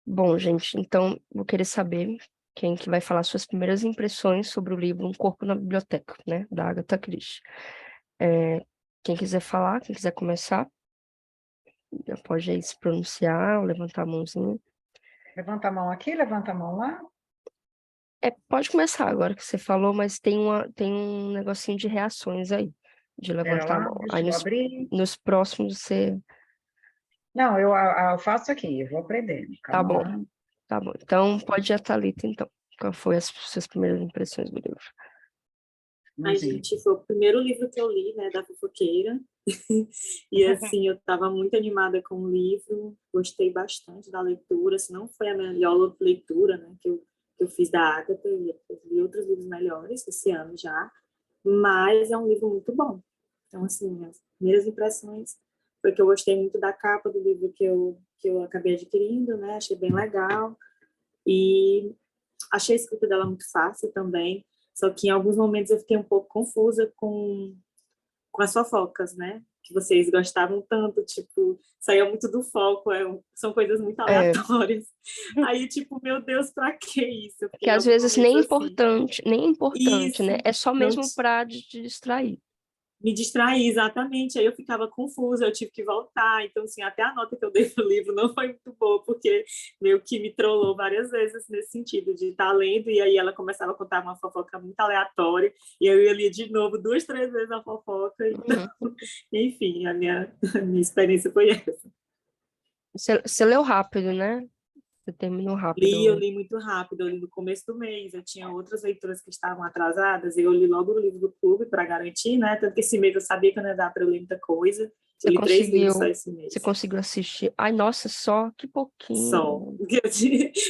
Bom, gente, então vou querer saber quem que vai falar suas primeiras impressões sobre o livro Um Corpo na Biblioteca, né, da Agatha Christie. É, quem quiser falar, quem quiser começar, já pode aí se pronunciar, ou levantar a mãozinha. Levanta a mão aqui, levanta a mão lá. Pode começar agora que você falou, mas tem um negocinho de reações aí, de Espera levantar a lá, mão. Aí deixa eu abrir. nos próximos você... Não, eu faço aqui, eu vou aprendendo. Tá Calma bom, lá. tá bom. Então pode ir a Thalita, então. Qual foi as suas primeiras impressões do livro? Ai, Mãozinha. gente, foi o primeiro livro que eu li, né, da fofoqueira. E, assim, eu estava muito animada com o livro, gostei bastante da leitura. Se não foi a melhor leitura, né, que eu fiz da Agatha, eu li outros livros melhores esse ano já, mas é um livro muito bom. Então, assim, as primeiras impressões foi que eu gostei muito da capa do livro que eu acabei adquirindo, né, achei bem legal. E achei a escrita dela muito fácil também, só que em alguns momentos eu fiquei um pouco confusa com as fofocas, né? Que vocês gostavam tanto, tipo, saía muito do foco, são coisas muito É, aleatórias. Aí, tipo, meu Deus, pra que isso? Eu que fiquei em às alguns vezes momentos assim. nem é importante, né? Isso, É só não mesmo pra te distrair. me distraí, exatamente. Aí eu ficava confusa, eu tive que voltar. Então, assim, até a nota que eu dei no livro não foi muito boa, porque meio que me trollou várias vezes nesse sentido de estar lendo, e aí ela começava a contar uma fofoca muito aleatória, e eu ia ler de novo duas, três vezes a fofoca. Então, Uhum. enfim, a minha experiência foi essa. Você leu rápido, né? Você terminou Eu rápido. li muito rápido, eu li no começo do mês, eu tinha outras leituras que estavam atrasadas, e eu li logo o livro do clube para garantir, né? Tanto que esse mês eu sabia que não ia dar para eu ler muita coisa. Eu Você li 3 livros só conseguiu, esse você mês. conseguiu assistir. Ai, nossa, só que Só. pouquinho.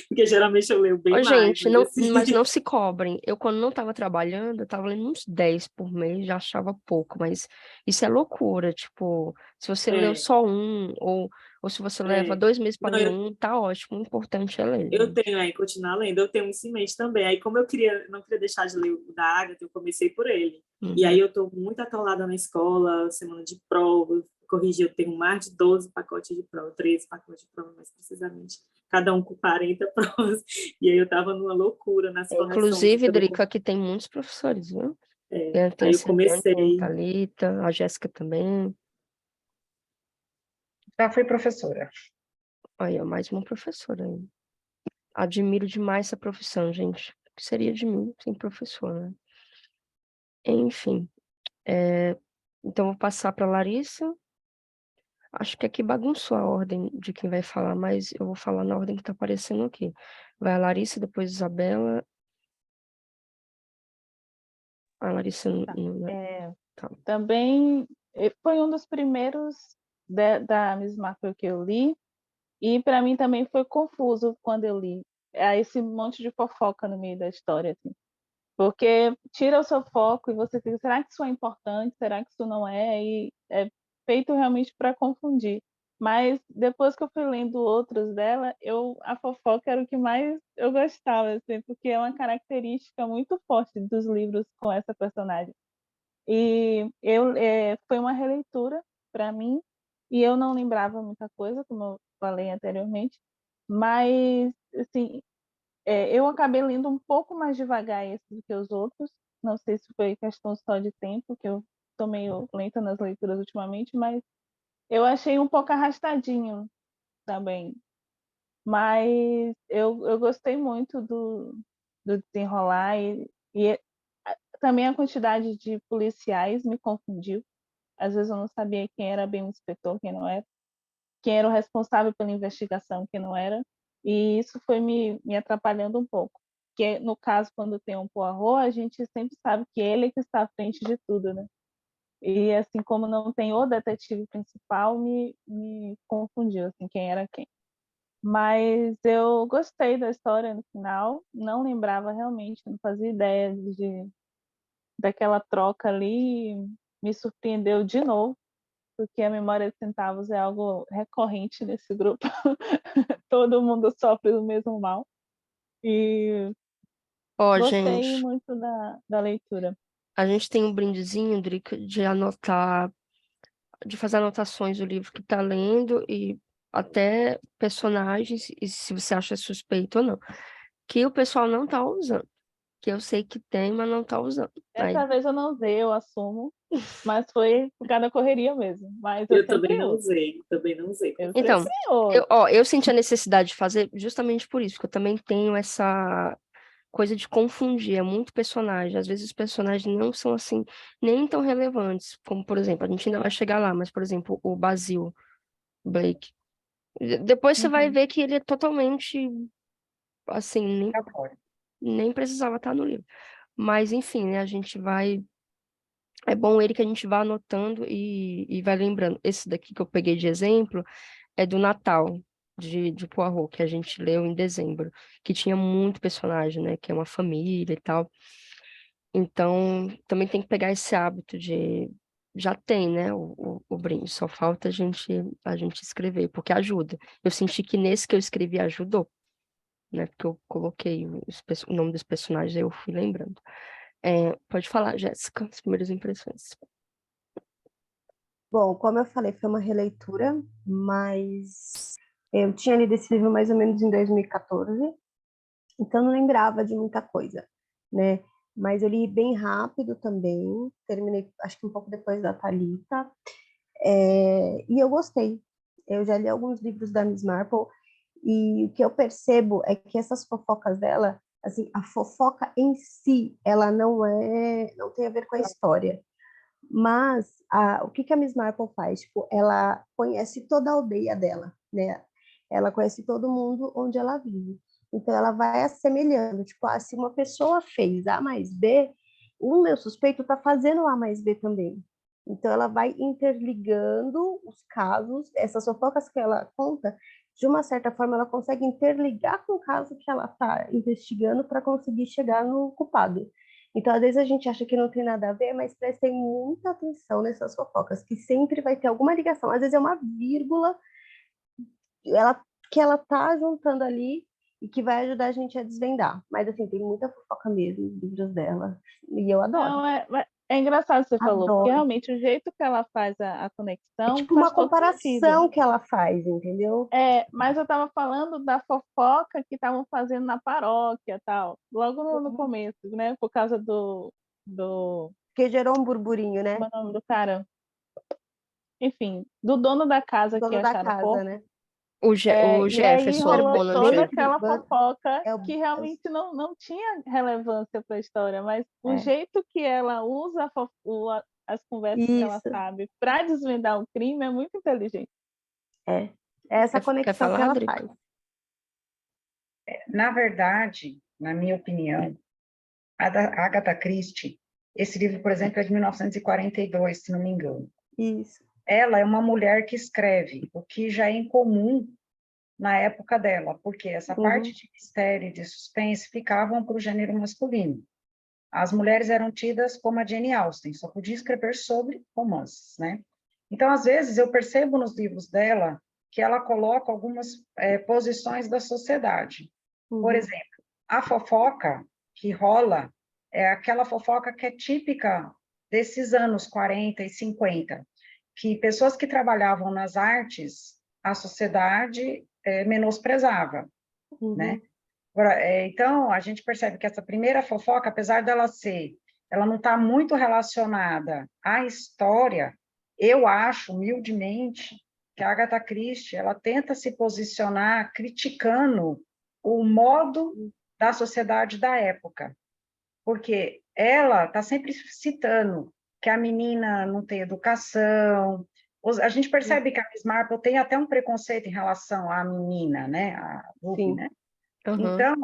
Porque geralmente eu leio bem Ô, mais, gente, mas não, assim. mas não se cobrem. Eu, quando não estava trabalhando, eu estava lendo uns 10 por mês, já achava pouco, mas isso é loucura. Tipo, se você leu É, só um, ou se você leva é. 2 meses para Não, ler um, tá ótimo. O importante é ler, eu gente. tenho aí, continuar lendo, eu tenho um esse mês também. Aí, como eu não queria deixar de ler o da Agatha, eu comecei por ele. E aí Uhum. eu estou muito atolada na escola, semana de prova, corrigi, eu tenho mais de 12 pacotes de prova, 13 pacotes de prova, mais precisamente, cada um com 40 provas. E aí eu estava numa loucura nas correções, e Inclusive, também Drica, aqui tem muitos professores, viu? Tem a aí eu Celiane, tem a comecei. Thalita, a Jéssica também. Já fui professora. Aí, ó, mais uma professora aí. Admiro demais essa profissão, gente. O que seria de mim sem professor, né? Enfim, então vou passar para Larissa. Acho que aqui bagunçou a ordem de quem vai falar, mas eu vou falar na ordem que tá aparecendo aqui. Vai a Larissa, depois a Isabela. A Larissa Tá. tá. Também foi um dos primeiros da Miss Marple que eu li, e para mim também foi confuso quando eu li. Esse monte de fofoca no meio da história, assim. Porque tira o seu foco e você fica, será que isso é importante? Será que isso não é? E é feito realmente para confundir. Mas depois que eu fui lendo outros dela, a fofoca era o que mais eu gostava, assim, porque é uma característica muito forte dos livros com essa personagem. E foi uma releitura para mim, e eu não lembrava muita coisa, como eu falei anteriormente, mas assim, eu acabei lendo um pouco mais devagar esse do que os outros. Não sei se foi questão só de tempo, que eu tô meio lenta nas leituras ultimamente, mas eu achei um pouco arrastadinho também. Mas eu gostei muito do desenrolar, e também a quantidade de policiais me confundiu. Às vezes eu não sabia quem era bem o inspetor, quem não era, quem era o responsável pela investigação, quem não era, e isso foi me atrapalhando um pouco. Porque, no caso, quando tem um Poirot, a gente sempre sabe que ele é que está à frente de tudo, né? E, assim, como não tem o detetive principal, me confundiu, assim, quem era quem. Mas eu gostei da história no final, não lembrava realmente, não fazia ideia daquela troca ali, me surpreendeu de novo, porque a memória de centavos é algo recorrente nesse grupo. Todo mundo sofre do mesmo mal. E Ó, gostei gente, muito da leitura. a gente tem um brindezinho, Drica, de anotar, de fazer anotações do livro que tá lendo e até personagens, e se você acha suspeito ou não, que o pessoal não tá usando. Que eu sei que tem, mas não tá usando. Aí, Essa vez eu não usei, eu assumo, mas foi por causa da correria mesmo. Mas eu Eu também sempre não uso. usei, também não usei, Eu então, confesso. sempre uso. eu senti a necessidade de fazer justamente por isso, porque eu também tenho essa coisa de confundir, é muito personagem. Às vezes os personagens não são assim, nem tão relevantes, como, por exemplo, a gente ainda vai chegar lá, mas, por exemplo, o Basil Blake. Depois você vai Uhum. ver que ele é totalmente, assim, Tá fora. nem precisava estar no livro. Mas, enfim, né, a gente vai. É bom ele que a gente vá anotando e vai lembrando. Esse daqui que eu peguei de exemplo é do Natal, de Poirot, que a gente leu em dezembro, que tinha muito personagem, né? Que é uma família e tal. Então, também tem que pegar esse hábito de. Já tem, né? O brinde, só falta a gente escrever, porque ajuda. Eu senti que nesse que eu escrevi ajudou, né? Porque eu coloquei o nome dos personagens, aí eu fui lembrando. Pode falar, Jéssica, as primeiras impressões. Bom, como eu falei, foi uma releitura, mas eu tinha lido esse livro mais ou menos em 2014, então não lembrava de muita coisa, né? Mas eu li bem rápido também, terminei acho que um pouco depois da Thalita, e eu gostei. Eu já li alguns livros da Miss Marple e o que eu percebo é que essas fofocas dela, assim, a fofoca em si, ela não tem a ver com a história. Mas o que que a Miss Marple faz? Tipo, ela conhece toda a aldeia dela, né? Ela conhece todo mundo onde ela vive. Então, ela vai assemelhando. Tipo, se uma pessoa fez A mais B, o meu suspeito está fazendo A mais B também. Então, ela vai interligando os casos, essas fofocas que ela conta, de uma certa forma, ela consegue interligar com o caso que ela está investigando para conseguir chegar no culpado. Então, às vezes a gente acha que não tem nada a ver, mas prestem muita atenção nessas fofocas, que sempre vai ter alguma ligação. Às vezes é uma vírgula ela, que ela tá juntando ali e que vai ajudar a gente a desvendar. Mas, assim, tem muita fofoca mesmo nos livros dela. E eu adoro. Não, é engraçado que você falou, porque Adoro. realmente o jeito que ela faz a É conexão tipo faz uma todo sentido. comparação que ela faz, entendeu? Mas eu estava falando da fofoca que estavam fazendo na paróquia, tal, logo no começo, né? Por causa do Porque gerou um burburinho, como é né? o nome do cara? Enfim, do dono da O casa que dono da acharam o casa, corpo. né? O E aí Jefferson, rolou toda Bonham. aquela fofoca É que realmente não tinha relevância para a história, mas o é, jeito que ela usa as conversas que ela isso, sabe para desvendar o crime é muito inteligente. é. É essa Quer conexão que falar, ela Drico? faz. Na verdade, na minha opinião, a da Agatha Christie, esse livro, por exemplo, é de 1942, se não me engano. Isso. Ela é uma mulher que escreve, o que já é incomum na época dela, porque essa parte Uhum. de mistério e de suspense ficavam para o gênero masculino. As mulheres eram tidas como a Jane Austen, só podia escrever sobre romances, né? Então, às vezes, eu percebo nos livros dela que ela coloca algumas posições da sociedade. Por Uhum. exemplo, a fofoca que rola é aquela fofoca que é típica desses anos 40 e 50, que pessoas que trabalhavam nas artes, a sociedade menosprezava, né? Uhum. Agora, então, a gente percebe que essa primeira fofoca, apesar dela ela não está muito relacionada à história, eu acho, humildemente, que a Agatha Christie, ela tenta se posicionar criticando o modo da sociedade da época, porque ela está sempre citando que a menina não tem educação. A gente percebe que a Miss Marple tem até um preconceito em relação à menina, né? A Ruby, Sim. né? Aham. Então,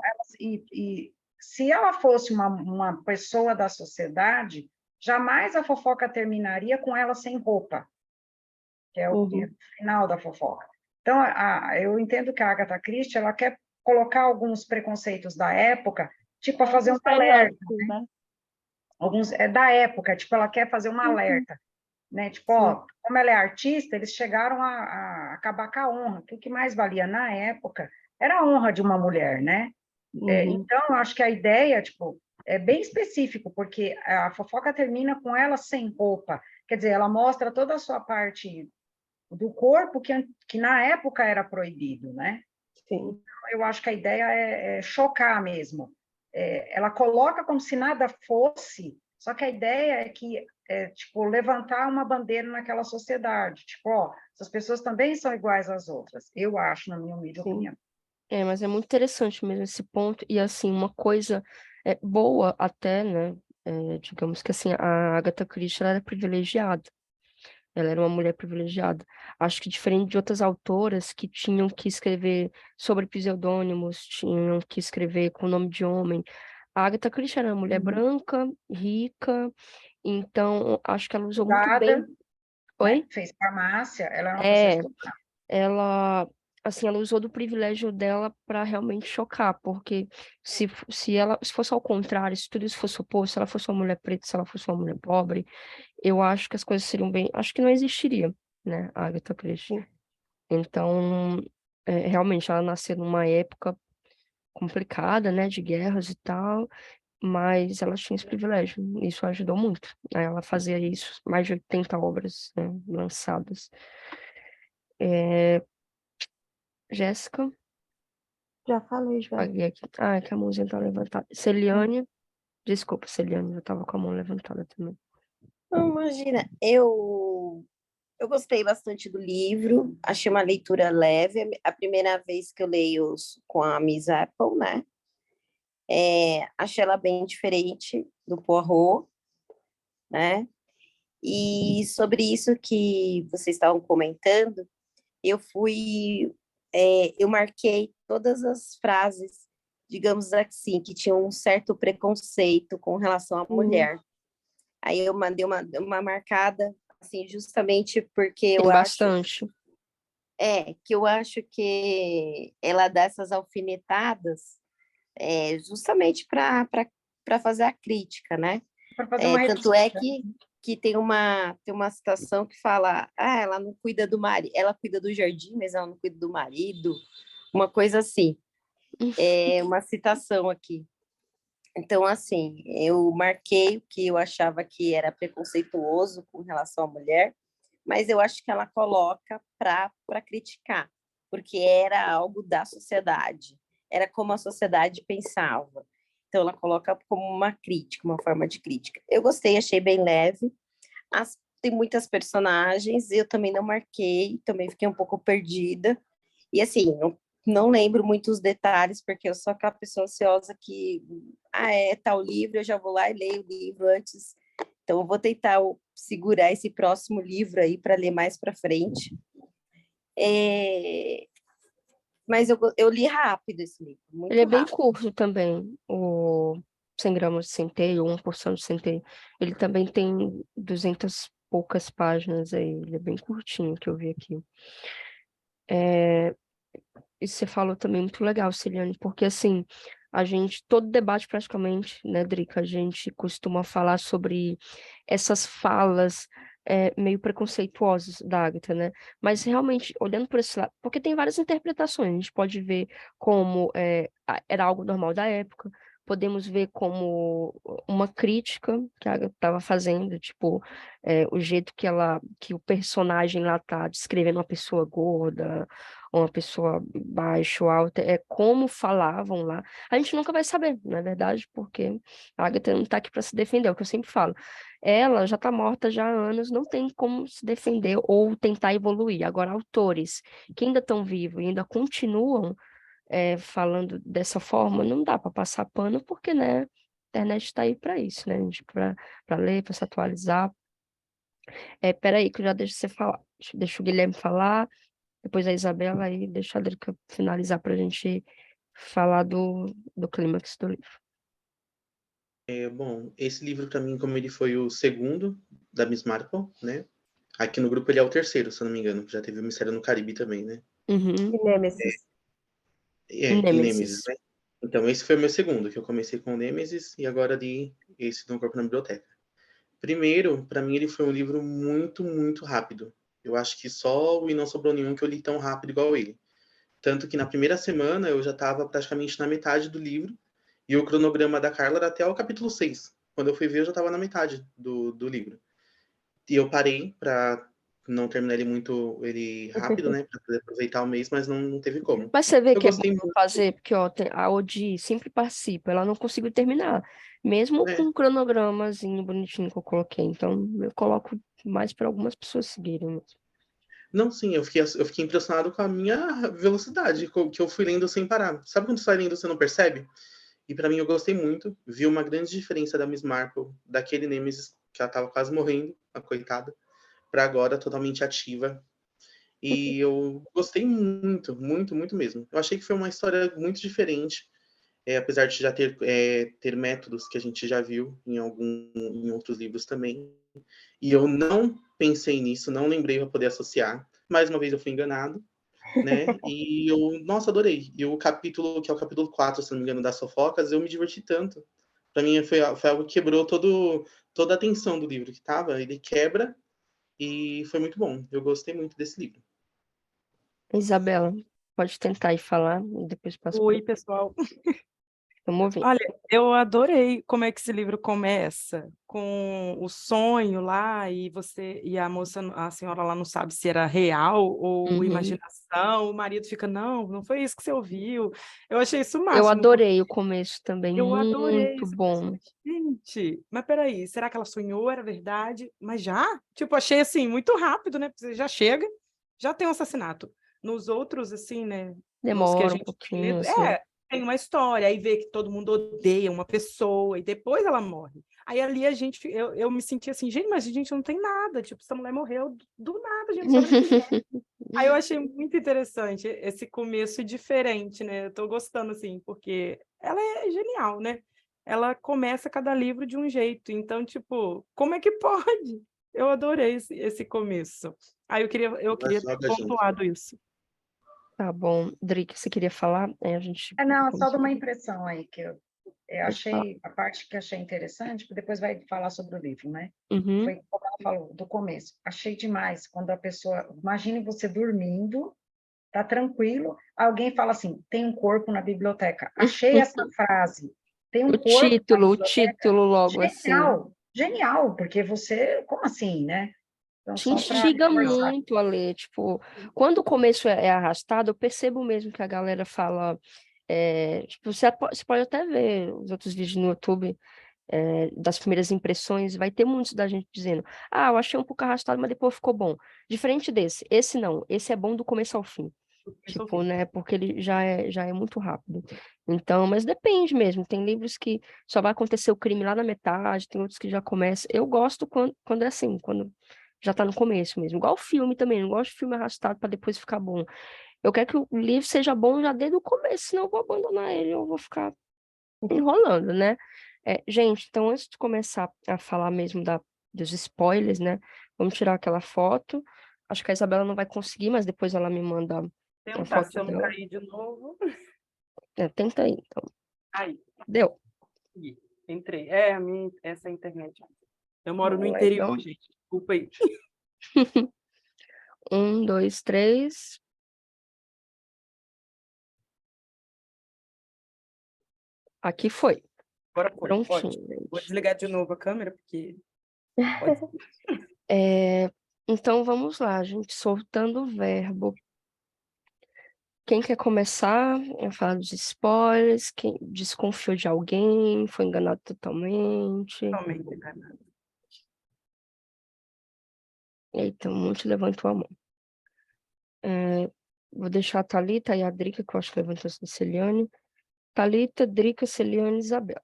se ela fosse uma pessoa da sociedade, jamais a fofoca terminaria com ela sem roupa, que é o Uhum. final da fofoca. Então, eu entendo que a Agatha Christie, ela quer colocar alguns preconceitos da época, tipo, a Alguns fazer um alerta. estereótipos, né? É da época, tipo, ela quer fazer um Uhum. alerta, né? Tipo, Sim. ó, como ela é artista, eles chegaram a acabar com a honra, que o que mais valia na época era a honra de uma mulher, né? Uhum. Então, eu acho que a ideia, tipo, é bem específico, porque a fofoca termina com ela sem roupa, quer dizer, ela mostra toda a sua parte do corpo que na época era proibido, né? Sim. Eu acho que a ideia é chocar mesmo. Ela coloca como se nada fosse, só que a ideia é que tipo, levantar uma bandeira naquela sociedade. Tipo, ó, essas pessoas também são iguais às outras. Eu acho, na minha humilde opinião. Mas é muito interessante mesmo esse ponto. E, assim, uma coisa boa até, né? Digamos que, assim, a Agatha Christie ela era privilegiada. Ela era uma mulher privilegiada. Acho que diferente de outras autoras que tinham que escrever sobre pseudônimos, tinham que escrever com nome de homem. A Agatha Christie era uma mulher branca, rica, então acho que ela usou muito bem. Estudada, né? Oi? Fez farmácia, ela era uma pessoa É, estudada. ela, assim, ela usou do privilégio dela para realmente chocar, porque se fosse ao contrário, se tudo isso fosse oposto, se ela fosse uma mulher preta, se ela fosse uma mulher pobre, eu acho que as coisas seriam bem, acho que não existiria, né, a Agatha Christie. Sim. Então, realmente, ela nasceu numa época complicada, né, de guerras e tal, mas ela tinha esse privilégio, isso ajudou muito. Aí ela fazia isso, mais de 80 obras, né, lançadas. Jéssica, Já falei, já. paguei aqui. Ah, é que a mãozinha tá levantada. Celiane, desculpa, Celiane, eu tava com a mão levantada também. Não, imagina, eu gostei bastante do livro, achei uma leitura leve, a primeira vez que eu leio com a Miss Apple, né? Achei ela bem diferente do Poirot, né? E sobre isso que vocês estavam comentando, eu marquei todas as frases, digamos assim, que tinham um certo preconceito com relação à mulher. Aí eu mandei uma marcada, assim, justamente porque Tem bastante. que eu acho que ela dá essas alfinetadas justamente para fazer a crítica, né? Para fazer uma Tanto é retórica. que tem uma citação que fala, ela não cuida do marido, ela cuida do jardim, mas ela não cuida do marido, uma coisa assim. É uma citação aqui. Então, assim, eu marquei o que eu achava que era preconceituoso com relação à mulher, mas eu acho que ela coloca para criticar, porque era algo da sociedade, era como a sociedade pensava. Então, ela coloca como uma crítica, uma forma de crítica. Eu gostei, achei bem leve. Tem muitas personagens, eu também não marquei, também fiquei um pouco perdida. E, assim, não lembro muitos detalhes, porque eu sou aquela pessoa ansiosa que, tal livro, eu já vou lá e leio o livro antes. Então, eu vou tentar segurar esse próximo livro aí para ler mais para frente. Mas eu li rápido esse livro, muito Ele é bem rápido. curto também, o 100 gramas de centeio, 1% de centeio. Ele também tem 200 poucas páginas aí, ele é bem curtinho, que eu vi aqui. E você falou também muito legal, Celiane, porque assim, todo debate praticamente, né, Drica, a gente costuma falar sobre essas falas meio preconceituosas da Agatha, né? Mas realmente, olhando por esse lado, porque tem várias interpretações, a gente pode ver como era algo normal da época, podemos ver como uma crítica que a Agatha estava fazendo, tipo, o jeito que o personagem lá tá descrevendo uma pessoa gorda, uma pessoa baixa ou alta, é como falavam lá. A gente nunca vai saber, na verdade, porque a Agatha não está aqui para se defender, é o que eu sempre falo. Ela já está morta já há anos, não tem como se defender ou tentar evoluir. Agora, autores que ainda estão vivos e ainda continuam falando dessa forma, não dá para passar pano, porque, né, a internet está aí para isso, né, gente, para ler, para se atualizar. Peraí, que eu já deixo você falar. Deixa o Guilherme falar, depois a Isabela, aí deixa a Drica finalizar para a gente falar do clímax do livro. Bom, esse livro para mim, como ele foi o segundo da Miss Marple, né? Aqui no grupo ele é o terceiro, se eu não me engano, que já teve o Mistério no Caribe também, né? Uhum. E Nêmesis. E Nêmesis, né? Então, esse foi o meu segundo, que eu comecei com o Nêmesis e agora li esse do Corpo na Biblioteca. Primeiro, para mim, ele foi um livro muito, muito rápido. Eu acho que só o E Não Sobrou Nenhum que eu li tão rápido igual ele. Tanto que na primeira semana eu já estava praticamente na metade do livro e o cronograma da Carla era até o capítulo 6. Quando eu fui ver, eu já estava na metade do livro. E eu parei para não terminar ele muito rápido, né? Para poder aproveitar o mês, mas não teve como. Mas você vê Eu que é bom gostei não muito. fazer, porque ó, a Odi sempre participa, ela não conseguiu terminar, mesmo com É. um cronogramazinho bonitinho que eu coloquei. Então, eu coloco mais para algumas pessoas seguirem mesmo. Não, sim, eu fiquei impressionado com a minha velocidade, que eu fui lendo sem parar. Sabe quando você vai lendo e você não percebe? E para mim eu gostei muito, vi uma grande diferença da Miss Marple, daquele Nemesis que ela tava quase morrendo, a coitada, para agora totalmente ativa. E eu gostei muito, muito, muito mesmo. Eu achei que foi uma história muito diferente, apesar de já ter métodos que a gente já viu em outros livros também. E eu não pensei nisso, não lembrei para poder associar. Mais uma vez eu fui enganado, né? E nossa, adorei. E o capítulo, que é o capítulo 4, se não me engano, das fofocas, eu me diverti tanto. Para mim foi algo que quebrou toda a tensão do livro que tava. Ele quebra e foi muito bom. Eu gostei muito desse livro. Isabela, pode tentar ir falar e depois passo Oi, pessoal. Vamos ouvir. Olha, eu adorei como é que esse livro começa, com o sonho lá, e a moça, a senhora lá não sabe se era real ou imaginação, o marido fica, não foi isso que você ouviu. Eu achei isso Eu máximo, adorei o começo também, eu adorei muito isso. bom. Gente, mas peraí, será que ela sonhou, era verdade? Mas já? Tipo, achei assim, muito rápido, né? Porque você já chega, já tem um assassinato. Nos outros, assim, né? Nos que a Demora um gente pouquinho, lê, assim. tem uma história, aí vê que todo mundo odeia uma pessoa, e depois ela morre. Aí ali eu me senti assim, gente, mas a gente não tem nada, tipo, essa mulher morreu do nada, a gente não sabe nem quem é. Aí eu achei muito interessante esse começo diferente, né? Eu tô gostando, assim, porque ela é genial, né? Ela começa cada livro de um jeito, então, tipo, como é que pode? Eu adorei esse começo. Aí eu queria ter pontuado isso. Tá bom. Drica, você queria falar? A gente Não, só começou. de uma impressão aí, que eu Pode falar. achei, a parte que achei interessante, porque depois vai falar sobre o livro, né? Uhum. Foi como ela falou, do começo. Achei demais quando a pessoa... Imagine você dormindo, tá tranquilo, alguém fala assim, tem um corpo na biblioteca. Achei essa frase, tem um corpo na O biblioteca. título logo assim. Genial, genial, porque você... Como assim, né? Então, Te só para instiga reforçar. muito a ler, tipo, quando o começo é arrastado, eu percebo mesmo que a galera fala, tipo, você pode até ver os outros vídeos no YouTube, das primeiras impressões, vai ter muitos da gente dizendo, eu achei um pouco arrastado, mas depois ficou bom. Diferente desse, esse não, esse é bom do começo ao fim. Tipo, né, porque ele já é muito rápido. Então, mas depende mesmo, tem livros que só vai acontecer o crime lá na metade, tem outros que já começam. Eu gosto quando é assim, quando já tá no começo mesmo. Igual o filme também, não gosto de filme arrastado para depois ficar bom. Eu quero que o livro seja bom já desde o começo, senão eu vou abandonar ele, eu vou ficar enrolando, né? Gente, então antes de começar a falar mesmo dos spoilers, né? Vamos tirar aquela foto. Acho que a Isabela não vai conseguir, mas depois ela me manda a Tentar, se foto eu não dela. cair de novo. Tenta aí, então. Aí, Deu. entrei. Essa internet. Eu moro no Legal. interior, gente. Desculpa aí. 1, 2, 3. Aqui foi. Agora foi. Prontinho, Ótimo. Vou gente. desligar de novo a câmera, porque... Então vamos lá, gente. Soltando o verbo. Quem quer começar a falar dos spoilers? Quem desconfiou de alguém? Foi enganado totalmente? Totalmente enganado. Eita, um monte levantou a mão. Vou deixar a Thalita e a Drica, que eu acho que levantou a Celiane. Thalita, Drica, Celiane e Isabel.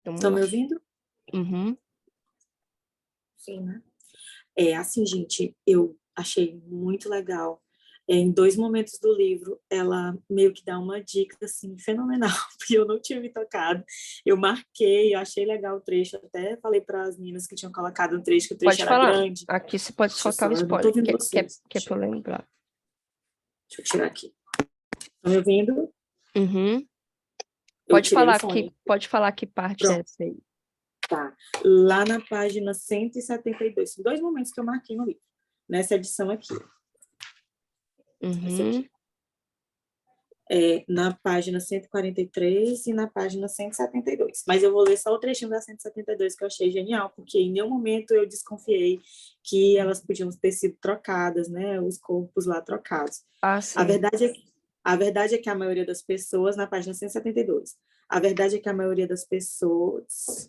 Estão me ouvindo? Uhum. Sim, né? Assim, gente, eu achei muito legal. Em 2 momentos do livro, ela meio que dá uma dica, assim, fenomenal, porque eu não tinha me tocado. Eu marquei, eu achei legal o trecho, até falei para as meninas que tinham colocado um trecho, que o trecho Pode era falar. grande. Aqui você pode Deixa eu soltar o só, eu não tô spoiler, ouvindo que é vocês. pra eu lembrar. Deixa eu tirar aqui. Estão me ouvindo? Uhum. Eu Pode tirei o falar fone. pode falar que parte é Pronto. essa aí. Tá. Lá na página 172. São 2 momentos que eu marquei no livro. Nessa edição aqui. Essa Uhum. aqui. na página 143 e na página 172. Mas eu vou ler só o trechinho da 172, que eu achei genial, porque em nenhum momento eu desconfiei que elas podiam ter sido trocadas, né? Os corpos lá trocados. Sim. A verdade é que a maioria das pessoas, na página 172, a verdade é que a maioria das pessoas,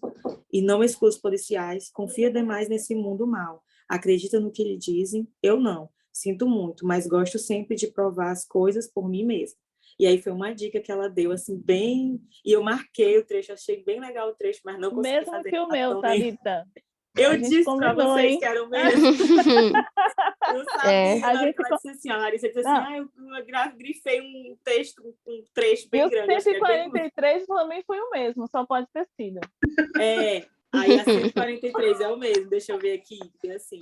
e não exclui os policiais, confia demais nesse mundo mal. Acredita no que lhe dizem? Eu não. Sinto muito, mas gosto sempre de provar as coisas por mim mesma. E aí foi uma dica que ela deu, assim, bem... E eu marquei o trecho, achei bem legal o trecho, mas não consegui Mesmo fazer. que o meu, Thalita. Eu disse para vocês que era o mesmo. Eu sabia, A na hora gente... que ela disse assim, a Larissa disse assim, eu grifei um trecho bem e grande. O 143 também foi o mesmo, só pode ter sido. Aí a 143 é o mesmo, deixa eu ver aqui, assim...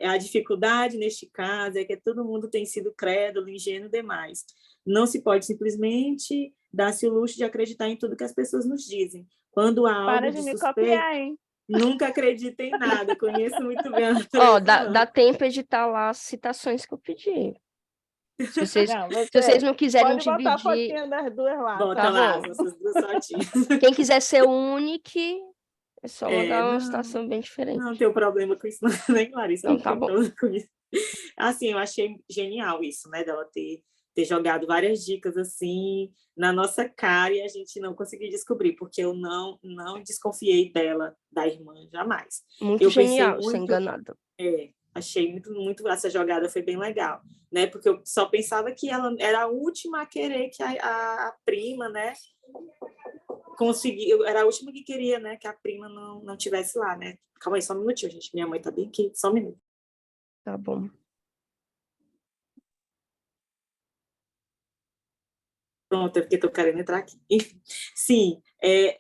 A dificuldade neste caso é que todo mundo tem sido crédulo, ingênuo demais. Não se pode simplesmente dar-se o luxo de acreditar em tudo que as pessoas nos dizem. Quando há algo Para de me copiar, hein? Nunca acredita em nada. Conheço muito bem a natureza. Dá tempo editar lá as citações que eu pedi. Se vocês não quiserem pode dividir... botar a fotinha das duas lá. Bota lá, essas duas fotinhas. Quem quiser ser o único... É só mandar uma situação bem diferente. Não tenho problema com isso, não, nem Larissa. Então, tá bom. Com isso. Assim, eu achei genial isso, né? Dela ter jogado várias dicas assim na nossa cara e a gente não conseguiu descobrir, porque eu não desconfiei dela, da irmã, jamais. Muito genial, ser enganada. Achei muito essa jogada foi bem legal, né? Porque eu só pensava que ela era a última a querer que a prima, né? Conseguiu, era a última que queria, né, que a prima não tivesse lá, né? Calma aí, só um minutinho, gente. Minha mãe tá bem aqui, só um minuto. Tá bom. Pronto, é porque tô querendo entrar aqui. Sim,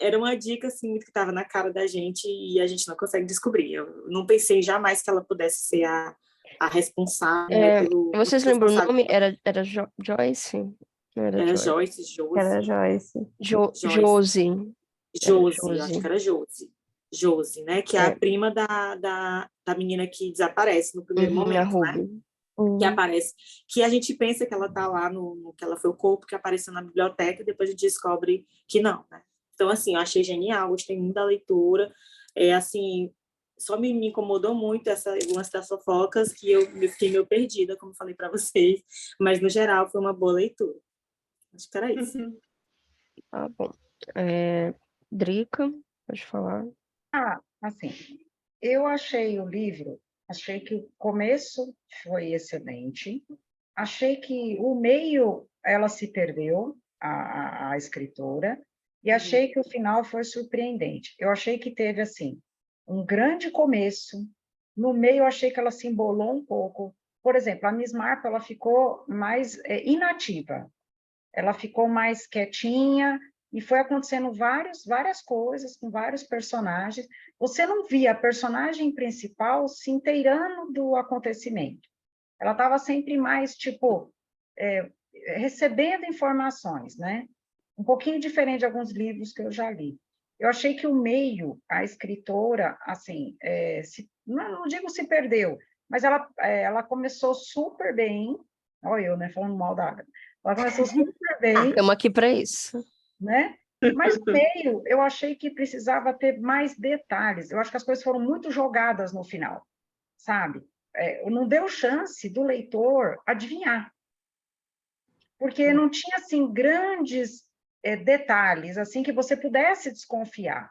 era uma dica, assim, muito que estava na cara da gente e a gente não consegue descobrir. Eu não pensei jamais que ela pudesse ser a responsável, né, Vocês lembram o nome? Era Joyce? Não era Joyce. Era Joyce. Josie. Josie, acho que era Josie. Josie, né? Que é a prima da menina que desaparece no primeiro momento, né? Que aparece, que a gente pensa que ela tá lá que ela foi o corpo que apareceu na biblioteca e depois a gente descobre que não, né? Então, assim, eu achei genial, gostei muito da leitura, assim, só me incomodou muito essa lance das fofocas, que eu fiquei meio perdida, como falei para vocês, mas no geral foi uma boa leitura. Acho que era isso. Tá bom. Drica, pode falar. Assim, eu achei o livro, achei que o começo foi excelente, achei que o meio ela se perdeu, a escritora, e achei que o final foi surpreendente. Eu achei que teve, assim, um grande começo, no meio eu achei que ela se embolou um pouco. Por exemplo, a Miss Marple, ela ficou mais inativa, ela ficou mais quietinha, e foi acontecendo várias coisas com vários personagens. Você não via a personagem principal se inteirando do acontecimento. Ela estava sempre mais, tipo, recebendo informações, né? Um pouquinho diferente de alguns livros que eu já li. Eu achei que o meio, a escritora, assim, não digo se perdeu, mas ela começou super bem. Olha eu, né, falando mal da Agatha. Ela começou super bem. Estamos aqui para isso. Né? Mas o meio, eu achei que precisava ter mais detalhes. Eu acho que as coisas foram muito jogadas no final, sabe? Não deu chance do leitor adivinhar, porque não tinha assim grandes detalhes assim que você pudesse desconfiar.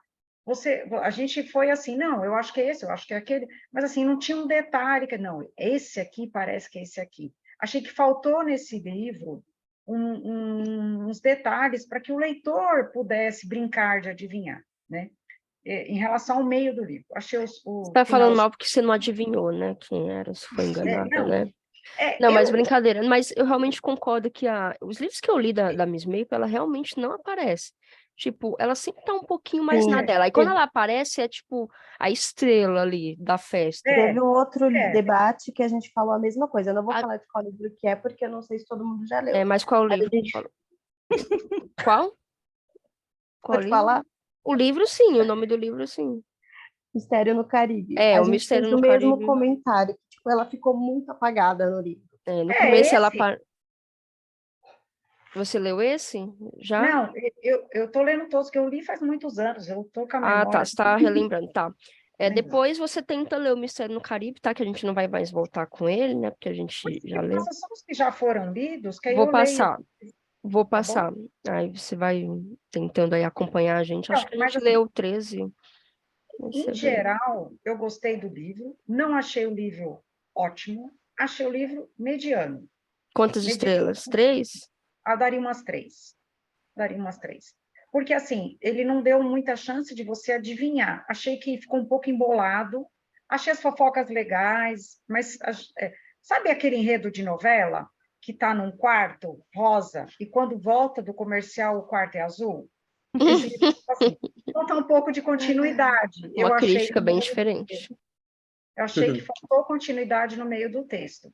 A gente foi assim, não, eu acho que é esse, eu acho que é aquele, mas assim não tinha um detalhe que não, esse aqui parece que é esse aqui. Achei que faltou nesse livro uns detalhes para que o leitor pudesse brincar de adivinhar, né? Em relação ao meio do livro. Achei você está falando mal porque você não adivinhou, né? Quem era, se foi enganada, né? Não, mas brincadeira. Mas eu realmente concordo que os livros que eu li da Miss Maple, ela realmente não aparece. Tipo, ela sempre tá um pouquinho mais na dela. Aí quando ela aparece, é tipo a estrela ali da festa. Teve um outro debate que a gente falou a mesma coisa. Eu não vou falar de qual livro que é, porque eu não sei se todo mundo já leu. Mas qual livro? Qual? Pode falar? O livro, sim. O nome do livro, sim. Mistério no Caribe. O Mistério no Caribe. O mesmo comentário. Tipo, ela ficou muito apagada no livro. No começo ela... Você leu esse? Já? Não, eu estou lendo todos que eu li faz muitos anos, eu estou com a Ah, tá, memória. você tá relembrando, tá. Lembrando. Depois você tenta ler O Mistério no Caribe, tá? Que a gente não vai mais voltar com ele, né? Porque a gente já leu. Passa só os que já foram lidos, que aí Vou eu leio, vou tá bom? passar. Aí você vai tentando aí acompanhar a gente. Acho Não, que a mas gente assim, leu 13. Aí você em vê. geral, eu gostei do livro, não achei o livro ótimo, achei o livro mediano. Quantas estrelas? 3? Daria umas 3. Daria umas 3. Porque, assim, ele não deu muita chance de você adivinhar. Achei que ficou um pouco embolado. Achei as fofocas legais, mas sabe aquele enredo de novela que está num quarto rosa e quando volta do comercial o quarto é azul? Esse livro, assim, falta um pouco de continuidade. Uma crítica bem diferente. Eu achei que faltou continuidade no meio do texto.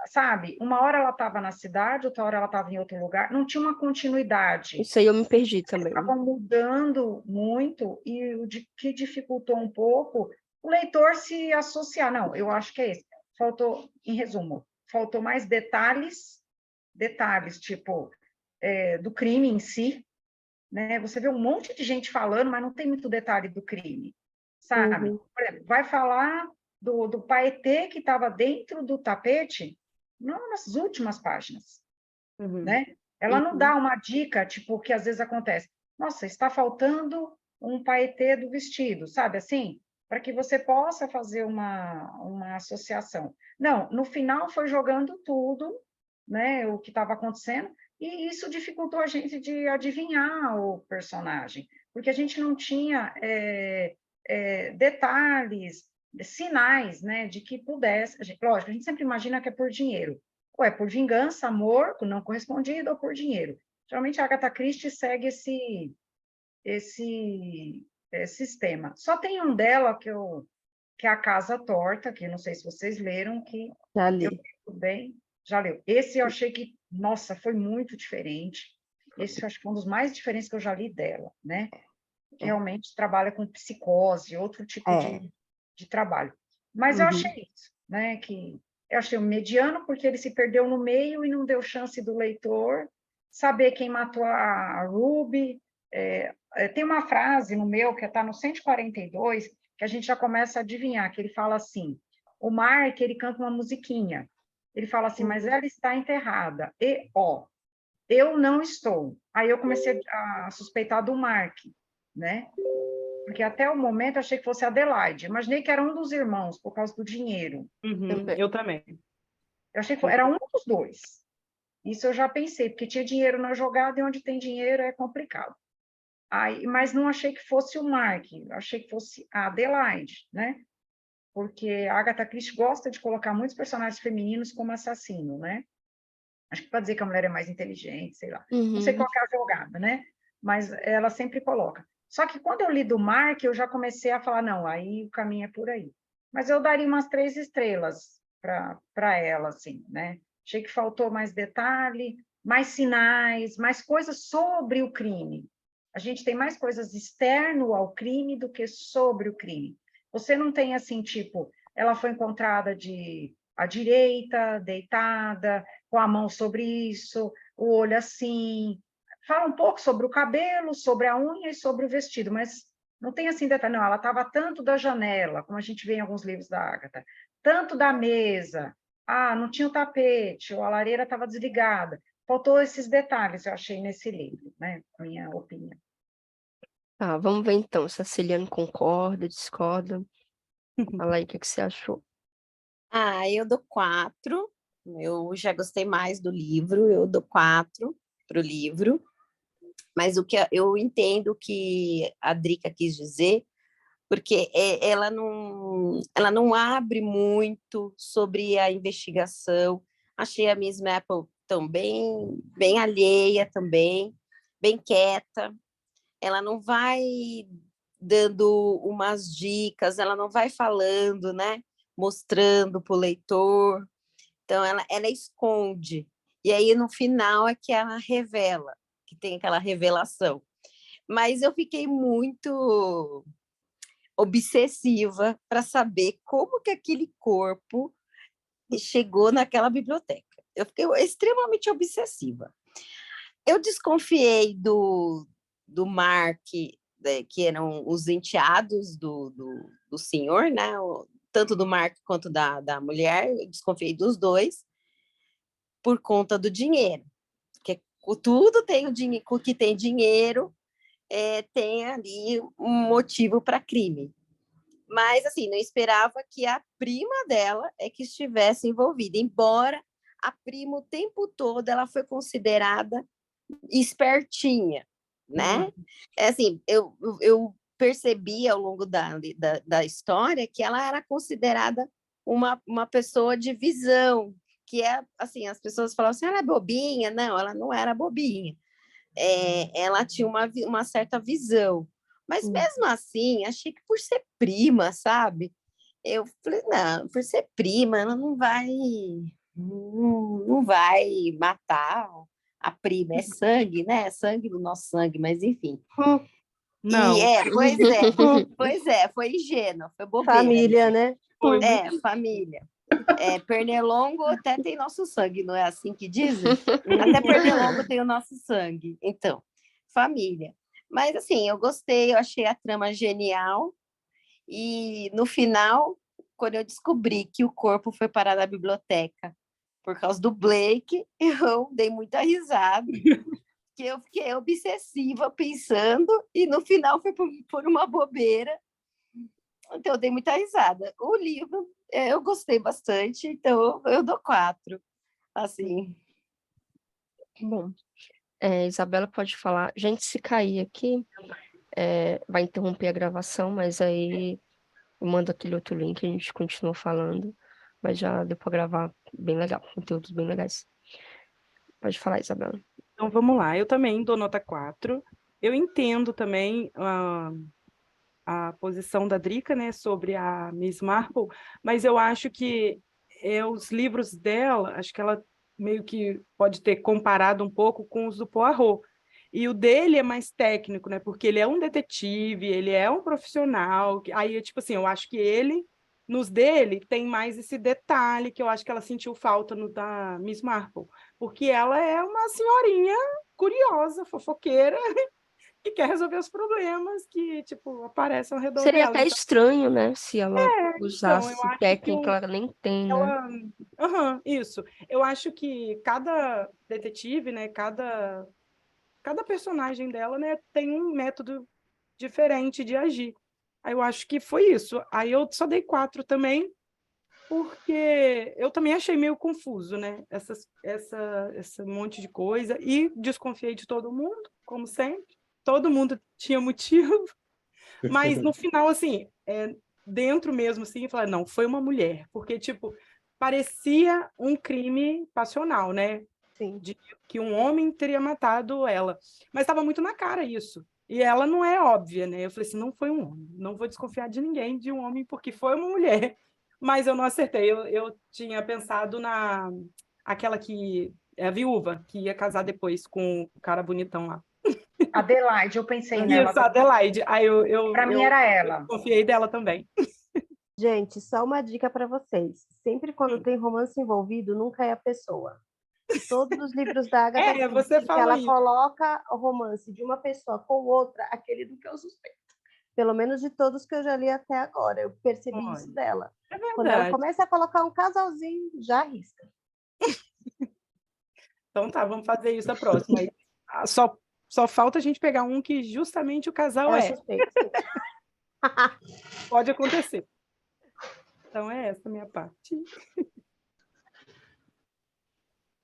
Sabe, uma hora ela estava na cidade, outra hora ela estava em outro lugar, não tinha uma continuidade. Isso aí eu me perdi também. Estavam mudando muito e o que dificultou um pouco o leitor se associar. Não, eu acho que é isso. Faltou, em resumo, faltou mais detalhes, tipo, do crime em si, né? Você vê um monte de gente falando, mas não tem muito detalhe do crime, sabe? Uhum. Por exemplo, vai falar do paetê que estava dentro do tapete, não nas últimas páginas, né? Ela não dá uma dica, tipo, que às vezes acontece. Nossa, está faltando um paetê do vestido, sabe assim? Para que você possa fazer uma associação. Não, no final foi jogando tudo, né? O que estava acontecendo, e isso dificultou a gente de adivinhar o personagem, porque a gente não tinha detalhes, sinais, né? De que pudesse. Lógico, a gente sempre imagina que é por dinheiro. Ou é por vingança, amor não correspondido, ou por dinheiro. Geralmente a Agatha Christie segue esse sistema. Só tem um dela que é A Casa Torta, que não sei se vocês leram, que Já li. eu lembro bem, já leu. Esse eu achei que, nossa, foi muito diferente. Esse eu acho que foi um dos mais diferentes que eu já li dela, né? Que realmente trabalha com psicose, outro tipo de trabalho. Mas eu achei isso, né? Que eu achei um mediano, porque ele se perdeu no meio e não deu chance do leitor saber quem matou a Ruby. Tem uma frase no meu, que está no 142, que a gente já começa a adivinhar, que ele fala assim, o Mark, ele canta uma musiquinha, ele fala assim, mas ela está enterrada, eu não estou. Aí eu comecei a suspeitar do Mark, né? Porque até o momento eu achei que fosse Adelaide. Imaginei que era um dos irmãos, por causa do dinheiro. Eu também. Eu achei que era um dos dois. Isso eu já pensei, porque tinha dinheiro na jogada e onde tem dinheiro é complicado. Mas não achei que fosse o Mark, achei que fosse a Adelaide, né? Porque a Agatha Christie gosta de colocar muitos personagens femininos como assassino, né? Acho que para dizer que a mulher é mais inteligente, sei lá. Não sei qual que é a jogada, né? Mas ela sempre coloca. Só que quando eu li do Mark, eu já comecei a falar, não, aí o caminho é por aí. Mas eu daria umas 3 estrelas para ela, assim, né? Achei que faltou mais detalhe, mais sinais, mais coisas sobre o crime. A gente tem mais coisas externo ao crime do que sobre o crime. Você não tem, assim, tipo, ela foi encontrada à direita, deitada, com a mão sobre isso, o olho assim. Fala um pouco sobre o cabelo, sobre a unha e sobre o vestido, mas não tem assim detalhe. Não, ela estava tanto da janela, como a gente vê em alguns livros da Agatha, tanto da mesa. Não tinha o tapete, ou a lareira estava desligada. Faltou esses detalhes, eu achei, nesse livro, né? Minha opinião. Tá, vamos ver então se a Celiane concorda, discorda. Fala aí o que você achou. Eu dou 4. Eu já gostei mais do livro, eu dou 4 para o livro. Mas o que eu entendo que a Drica quis dizer, porque ela não abre muito sobre a investigação. Achei a Miss Maple também bem alheia também, bem quieta. Ela não vai dando umas dicas, ela não vai falando, né? Mostrando para o leitor. Então, ela esconde. E aí, no final, é que ela revela, que tem aquela revelação. Mas eu fiquei muito obsessiva para saber como que aquele corpo chegou naquela biblioteca. Eu fiquei extremamente obsessiva. Eu desconfiei do Mark, que eram os enteados do senhor, né? Tanto do Mark quanto da mulher, eu desconfiei dos dois por conta do dinheiro. Porque tudo tem o dinheiro, que tem dinheiro, tem ali um motivo para crime. Mas, assim, não esperava que a prima dela que estivesse envolvida, embora a prima o tempo todo ela foi considerada espertinha, né? Assim, eu percebi ao longo da história que ela era considerada uma pessoa de visão, que assim, as pessoas falavam assim, ela é bobinha. Não, ela não era bobinha. Ela tinha uma certa visão. Mas mesmo assim, achei que por ser prima, sabe? Eu falei, não, por ser prima, ela não vai matar a prima. É sangue, né? É sangue do nosso sangue, mas enfim. Não. Pois é, foi ingênua, foi bobeira. Família, né? Família. Pernilongo até tem nosso sangue, não é assim que dizem? Até Pernilongo tem o nosso sangue. Então, família. Mas, assim, eu gostei, eu achei a trama genial. E, no final, quando eu descobri que o corpo foi parar na biblioteca por causa do Blake, eu dei muita risada. Que eu fiquei obsessiva pensando, e no final foi por uma bobeira. Então, eu dei muita risada. O livro, eu gostei bastante, então eu dou 4. Assim. Bom, Isabela pode falar. Gente, se cair aqui, vai interromper a gravação, mas aí eu mando aquele outro link, a gente continua falando. Mas já deu para gravar bem legal, conteúdos bem legais. Pode falar, Isabela. Então, vamos lá. Eu também dou nota 4. Eu entendo também a posição da Drica, né, sobre a Miss Marple, mas eu acho que os livros dela, acho que ela meio que pode ter comparado um pouco com os do Poirot. E o dele é mais técnico, né, porque ele é um detetive, ele é um profissional. Aí, tipo assim, eu acho que nos dele, tem mais esse detalhe que eu acho que ela sentiu falta no da Miss Marple, porque ela é uma senhorinha curiosa, fofoqueira, que quer resolver os problemas que, tipo, aparecem ao redor Seria dela. até estranho, né, se ela Então, eu usasse acho técnica que que ela nem tem, né? isso. Eu acho que cada detetive, né, cada personagem dela, né, tem um método diferente de agir. Aí eu acho que foi isso. Aí eu só dei 4 também, porque eu também achei meio confuso, né? Esse monte de coisa. E desconfiei de todo mundo, como sempre. Todo mundo tinha motivo. Mas no final, assim, dentro mesmo, assim, eu falei, não, foi uma mulher. Porque, tipo, parecia um crime passional, né? Sim. De que um homem teria matado ela. Mas estava muito na cara isso. E ela não é óbvia, né? Eu falei assim, não foi um homem. Não vou desconfiar de ninguém, de um homem, porque foi uma mulher. Mas eu não acertei. Eu tinha pensado aquela que é a viúva, que ia casar depois com o cara bonitão lá. Adelaide, eu pensei nela. Isso, a Adelaide. Aí Para mim era ela. confiei dela também. Gente, só uma dica para vocês. Sempre quando tem romance envolvido, nunca é a pessoa. Todos os livros da Agatha Você que falou ela isso. coloca o romance de uma pessoa com outra, aquele do que eu suspeito. Pelo menos de todos que eu já li até agora. Eu percebi isso dela. É Quando ela verdade. começa a colocar um casalzinho, já arrisca. Então tá, vamos fazer isso a próxima. Aí, só falta a gente pegar um que justamente o casal É suspeito. Pode acontecer. Então é essa a minha parte.